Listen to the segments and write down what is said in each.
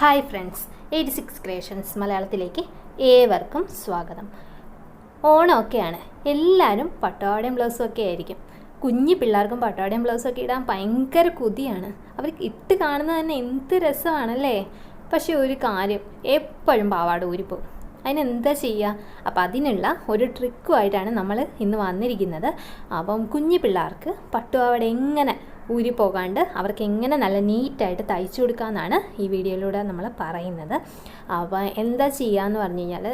Hi friends, 86 creations മലയാളത്തിലേക്ക് ഏവർക്കും സ്വാഗതം. ഓണമൊക്കെയാണ്, എല്ലാവരും പട്ടുപാവാടയും ബ്ലൗസും ഒക്കെ ആയിരിക്കും. കുഞ്ഞു പിള്ളേർക്കും പട്ടുപാവാടയും ബ്ലൗസൊക്കെ ഇടാൻ ഭയങ്കര കൊതിയാണ്. അവർ ഇട്ട് കാണുന്നത് തന്നെ എന്ത് രസമാണല്ലേ. പക്ഷേ ഒരു കാര്യം, എപ്പോഴും പാവാട ഊരിപ്പോവും. അതിനെന്താ ചെയ്യുക? അപ്പം അതിനുള്ള ഒരു ട്രിക്കുമായിട്ടാണ് നമ്മൾ ഇന്ന് വന്നിരിക്കുന്നത്. അപ്പം കുഞ്ഞു പിള്ളേർക്ക് പട്ടുപാവാട എങ്ങനെ ഊരിപ്പോകാണ്ട് അവർക്ക് എങ്ങനെ നല്ല നീറ്റായിട്ട് തയ്ച്ചു കൊടുക്കാമെന്നാണ് ഈ വീഡിയോയിലൂടെ നമ്മൾ പറയുന്നത്. അപ്പോൾ എന്താ ചെയ്യുകയെന്ന് പറഞ്ഞു കഴിഞ്ഞാൽ,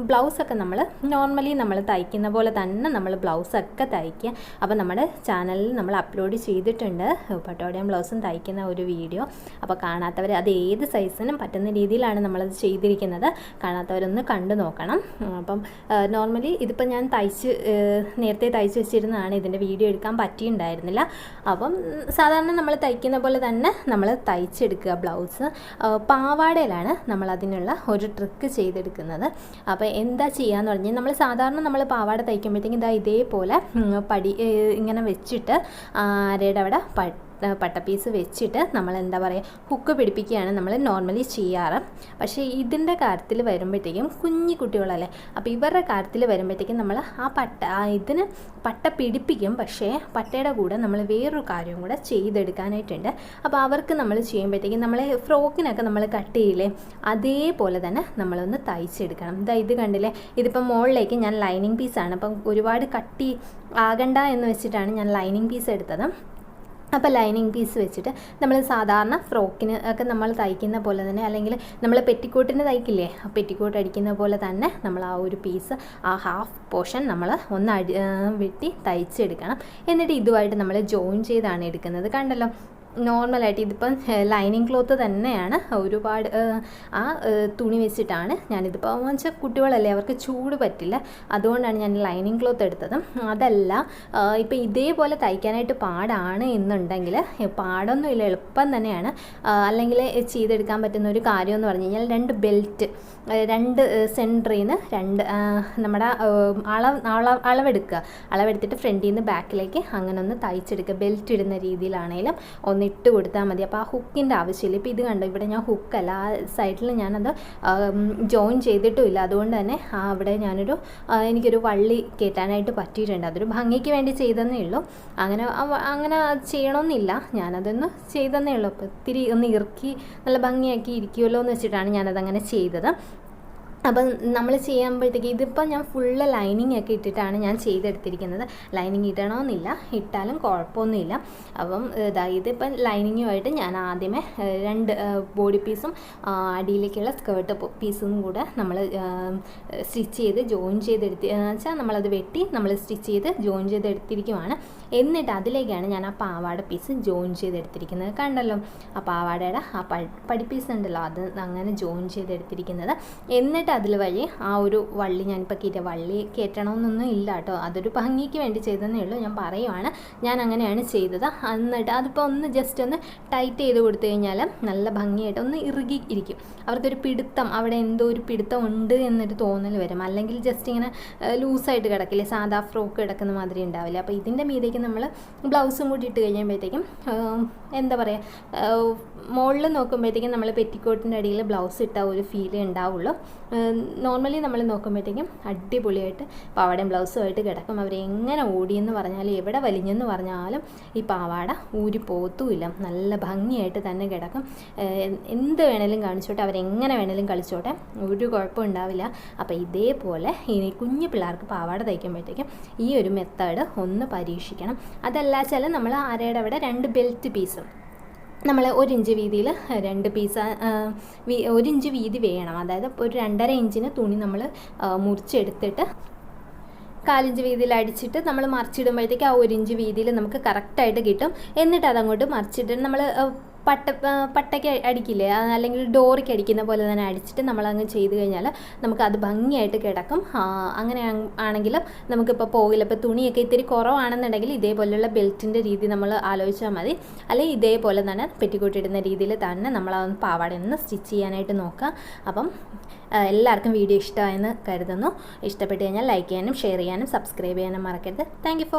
ബ്ലൗസൊക്കെ നമ്മൾ നോർമലി നമ്മൾ തയ്ക്കുന്ന പോലെ തന്നെ നമ്മൾ ബ്ലൗസൊക്കെ തയ്ക്കുക. അപ്പോൾ നമ്മുടെ ചാനലിൽ നമ്മൾ അപ്ലോഡ് ചെയ്തിട്ടുണ്ട് പട്ടുപാവാടയും ബ്ലൗസും തയ്ക്കുന്ന ഒരു വീഡിയോ. അപ്പോൾ കാണാത്തവർ അത് ഏത് സൈസിനും പറ്റുന്ന രീതിയിലാണ് നമ്മളത് ചെയ്തിരിക്കുന്നത്. കാണാത്തവരൊന്ന് കണ്ടു നോക്കണം. അപ്പം നോർമലി ഇതിപ്പോൾ ഞാൻ നേരത്തെ തയ്ച്ച് വെച്ചിരുന്നതാണ്, ഇതിൻ്റെ വീഡിയോ എടുക്കാൻ പറ്റിയിട്ടുണ്ടായിരുന്നില്ല. അപ്പം സാധാരണ നമ്മൾ തയ്ക്കുന്ന പോലെ തന്നെ നമ്മൾ തയ്ച്ചെടുക്കുക. ബ്ലൗസ് പാവാടയിലാണ് നമ്മൾ അതിനുള്ള ഒരു ട്രിക്ക് ചെയ്തെടുക്കുന്നത്. അപ്പോൾ എന്താ ചെയ്യാന്ന് പറഞ്ഞാൽ, നമ്മൾ സാധാരണ നമ്മൾ പാവാട തയ്ക്കുമ്പോഴത്തേക്കും ഇതേപോലെ ഇങ്ങനെ വെച്ചിട്ട് അരയുടെ അവിടെ പട്ടപ്പീസ് വെച്ചിട്ട് നമ്മൾ എന്താ പറയുക, ഹുക്ക് പിടിപ്പിക്കുകയാണ് നമ്മൾ നോർമലി ചെയ്യാറ്. പക്ഷേ ഇതിൻ്റെ കാര്യത്തിൽ വരുമ്പോഴത്തേക്കും കുഞ്ഞു കുട്ടികളല്ലേ, അപ്പോൾ ഇവരുടെ കാര്യത്തിൽ വരുമ്പോഴത്തേക്കും നമ്മൾ ഇതിന് പട്ട പിടിപ്പിക്കും. പക്ഷേ പട്ടയുടെ കൂടെ നമ്മൾ വേറൊരു കാര്യം കൂടെ ചെയ്തെടുക്കാനായിട്ടുണ്ട്. അപ്പോൾ അവർക്ക് നമ്മൾ ചെയ്യുമ്പോഴത്തേക്കും നമ്മൾ ഫ്രോക്കിനൊക്കെ നമ്മൾ കട്ട് ചെയ്യില്ലേ, അതേപോലെ തന്നെ നമ്മളൊന്ന് തയ്ച്ചെടുക്കണം. ഇത് കണ്ടില്ലേ, ഇതിപ്പം മുകളിലേക്ക് ഞാൻ ലൈനിങ് പീസാണ്. അപ്പം ഒരുപാട് കട്ടി ആകണ്ട എന്ന് വെച്ചിട്ടാണ് ഞാൻ ലൈനിങ് പീസ് എടുത്തത്. അപ്പോൾ ലൈനിങ് പീസ് വെച്ചിട്ട് നമ്മൾ സാധാരണ ഫ്രോക്കിന് ഒക്കെ നമ്മൾ തയ്ക്കുന്ന പോലെ തന്നെ, അല്ലെങ്കിൽ നമ്മൾ പെറ്റിക്കോട്ടിന് തയ്ക്കില്ലേ, പെറ്റിക്കോട്ട് അടിക്കുന്ന പോലെ തന്നെ നമ്മൾ ആ ഒരു പീസ്, ആ ഹാഫ് പോർഷൻ നമ്മൾ ഒന്ന് വെട്ടി തയ്ച്ചെടുക്കണം. എന്നിട്ട് ഇതുമായിട്ട് നമ്മൾ ജോയിൻ ചെയ്താണ് എടുക്കുന്നത്. കണ്ടല്ലോ, നോർമലായിട്ട് ഇതിപ്പം ലൈനിങ് ക്ലോത്ത് തന്നെയാണ്. ഒരുപാട് ആ തുണി വെച്ചിട്ടാണ് ഞാനിതിപ്പോൾ വെച്ചാൽ കുട്ടികളല്ലേ, അവർക്ക് ചൂട് പറ്റില്ല, അതുകൊണ്ടാണ് ഞാൻ ലൈനിങ് ക്ലോത്ത് എടുത്തത്. അതല്ല, ഇപ്പം ഇതേപോലെ തയ്ക്കാനായിട്ട് പാടാണ് എന്നുണ്ടെങ്കിൽ, പാടൊന്നുമില്ല, എളുപ്പം തന്നെയാണ്. അല്ലെങ്കിൽ ചെയ്തെടുക്കാൻ പറ്റുന്ന ഒരു കാര്യം എന്ന് പറഞ്ഞു കഴിഞ്ഞാൽ, രണ്ട് സെൻറ്ററിൽ നിന്ന് നമ്മുടെ അളവെടുത്തിട്ട് ഫ്രണ്ടിൽ നിന്ന് ബാക്കിലേക്ക് അങ്ങനെ ഒന്ന് തയ്ച്ചെടുക്കുക. ബെൽറ്റ് ഇടുന്ന രീതിയിലാണെങ്കിലും ഇട്ട് കൊടുത്താൽ മതി. അപ്പോൾ ആ ഹുക്കിൻ്റെ ആവശ്യമില്ല. ഇപ്പോൾ ഇത് കണ്ടോ, ഇവിടെ ഞാൻ ഹുക്കല്ല, ആ സൈഡിൽ ഞാനത് ജോയിൻ ചെയ്തിട്ടുമില്ല. അതുകൊണ്ട് തന്നെ അവിടെ എനിക്കൊരു വള്ളി കയറ്റാനായിട്ട് പറ്റിയിട്ടുണ്ട്. അതൊരു ഭംഗിക്ക് വേണ്ടി ചെയ്തെന്നേ ഉള്ളൂ. അങ്ങനെ ചെയ്യണമെന്നില്ല, ഞാനതൊന്ന് ചെയ്തെന്നേ ഉള്ളൂ. അപ്പോൾ ഇത്തിരി ഒന്ന് ഇറുക്കി നല്ല ഭംഗിയാക്കി ഇരിക്കുമല്ലോ എന്ന് വെച്ചിട്ടാണ് ഞാനതങ്ങനെ ചെയ്തത്. അപ്പം നമ്മൾ ചെയ്യുമ്പോഴത്തേക്ക് ഇതിപ്പോൾ ഞാൻ ഫുള്ള് ലൈനിങ് ഒക്കെ ഇട്ടിട്ടാണ് ഞാൻ ചെയ്തെടുത്തിരിക്കുന്നത്. ലൈനിങ് ഇടണമെന്നില്ല, ഇട്ടാലും കുഴപ്പമൊന്നുമില്ല. അപ്പം ഇതിപ്പം ലൈനിങ്ങുമായിട്ട് ഞാൻ ആദ്യമേ 2 ബോഡി പീസും അടിയിലേക്കുള്ള സ്കേർട്ട് പീസും കൂടെ നമ്മൾ സ്റ്റിച്ച് ചെയ്ത് ജോയിൻ വെച്ചാൽ നമ്മളത് വെട്ടി നമ്മൾ സ്റ്റിച്ച് ചെയ്ത് ജോയിൻ ചെയ്തെടുത്തിരിക്കുവാണ്. എന്നിട്ട് അതിലേക്കാണ് ഞാൻ ആ പാവാട പീസ് ജോയിൻ ചെയ്തെടുത്തിരിക്കുന്നത്. കണ്ടല്ലോ, ആ പാവാടയുടെ ആ പടി പീസ് ഉണ്ടല്ലോ, അത് അങ്ങനെ ജോയിൻ ചെയ്തെടുത്തിരിക്കുന്നത്. എന്നിട്ട് അതിൽ വഴി ആ ഒരു വള്ളി ഞാനിപ്പോൾ വള്ളി കയറ്റണമെന്നൊന്നും ഇല്ല കേട്ടോ, അതൊരു ഭംഗിക്ക് വേണ്ടി ചെയ്തതേ ഉള്ളൂ. ഞാൻ പറയുവാണ്, ഞാൻ അങ്ങനെയാണ് ചെയ്തത്. എന്നിട്ട് അതിപ്പോൾ ഒന്ന് ജസ്റ്റ് ഒന്ന് ടൈറ്റ് ചെയ്ത് കൊടുത്തു കഴിഞ്ഞാൽ നല്ല ഭംഗിയായിട്ട് ഒന്ന് ഇറുകി ഇരിക്കും. അവർക്കൊരു പിടുത്തം, അവിടെ എന്തോ ഒരു പിടുത്തം ഉണ്ട് എന്നൊരു തോന്നൽ വരും. അല്ലെങ്കിൽ ജസ്റ്റ് ഇങ്ങനെ ലൂസായിട്ട് കിടക്കില്ലേ, സാധാ ഫ്രോക്ക് കിടക്കുന്ന മാതിരി ഉണ്ടാവില്ല. അപ്പോൾ ഇതിൻ്റെ മീതേക്ക് നമ്മൾ ബ്ലൗസും കൂടി ഇട്ട് കഴിയുമ്പോഴത്തേക്കും എന്താ പറയുക, മുകളിൽ നോക്കുമ്പോഴത്തേക്കും നമ്മൾ പെറ്റിക്കോട്ടിൻ്റെ അടിയിൽ ബ്ലൗസ് ഇട്ട ഒരു ഫീൽ ഉണ്ടാവുള്ളൂ. നോർമലി നമ്മൾ നോക്കുമ്പോഴത്തേക്കും അടിപൊളിയായിട്ട് പാവാടയും ബ്ലൗസുമായിട്ട് കിടക്കും. അവരെങ്ങനെ ഓടിയെന്ന് പറഞ്ഞാലും എവിടെ വലിഞ്ഞെന്ന് പറഞ്ഞാലും ഈ പാവാട ഊരി പോത്തുമില്ല, നല്ല ഭംഗിയായിട്ട് തന്നെ കിടക്കും. എന്ത് വേണേലും കാണിച്ചോട്ടെ, അവരെങ്ങനെ വേണേലും കളിച്ചോട്ടെ, ഒരു കുഴപ്പം ഉണ്ടാവില്ല. അപ്പോൾ ഇതേപോലെ ഇനി കുഞ്ഞു പിള്ളേർക്ക് പാവാട തയ്ക്കുമ്പോഴത്തേക്കും ഈ ഒരു മെത്തേഡ് ഒന്ന് പരീക്ഷിക്കണം. അതല്ല വെച്ചാൽ നമ്മൾ അരയുടെ അവിടെ 2 ബെൽറ്റ് പീസും നമ്മൾ 1 ഇഞ്ച് വീതിയിൽ 2 പീസ്, 1 ഇഞ്ച് വീതി വേണം. അതായത് ഒരു 2.5 ഇഞ്ചിന് തുണി നമ്മൾ മുറിച്ചെടുത്തിട്ട് 1/4 ഇഞ്ച് വീതിയിൽ അടിച്ചിട്ട് നമ്മൾ മറിച്ചിടുമ്പോഴത്തേക്ക് ആ 1 ഇഞ്ച് വീതിയിൽ നമുക്ക് കറക്റ്റായിട്ട് കിട്ടും. എന്നിട്ട് അതങ്ങോട്ട് മറിച്ചിട്ട് നമ്മൾ പട്ടയ്ക്ക് അടിക്കില്ലേ, അല്ലെങ്കിൽ ഡോറിക്ക് അടിക്കുന്ന പോലെ തന്നെ അടിച്ചിട്ട് നമ്മളങ്ങ് ചെയ്ത് കഴിഞ്ഞാൽ നമുക്കത് ഭംഗിയായിട്ട് കിടക്കും. അങ്ങനെ ആണെങ്കിലും നമുക്കിപ്പോൾ പോകില്ല. ഇപ്പോൾ തുണിയൊക്കെ ഇത്തിരി കുറവാണെന്നുണ്ടെങ്കിൽ ഇതേപോലെയുള്ള ബെൽറ്റിൻ്റെ രീതി നമ്മൾ ആലോചിച്ചാൽ മതി. അല്ലെങ്കിൽ ഇതേപോലെ തന്നെ പെറ്റിക്കോട്ട് ഇടുന്ന രീതിയിൽ തന്നെ നമ്മൾ പാവാടയൊന്ന് സ്റ്റിച്ച് ചെയ്യാനായിട്ട് നോക്കുക. അപ്പം എല്ലാവർക്കും വീഡിയോ ഇഷ്ടമായെന്ന് കരുതുന്നു. ഇഷ്ടപ്പെട്ട് കഴിഞ്ഞാൽ ലൈക്ക് ചെയ്യാനും ഷെയർ ചെയ്യാനും സബ്സ്ക്രൈബ് ചെയ്യാനും മറക്കരുത്. Thank you.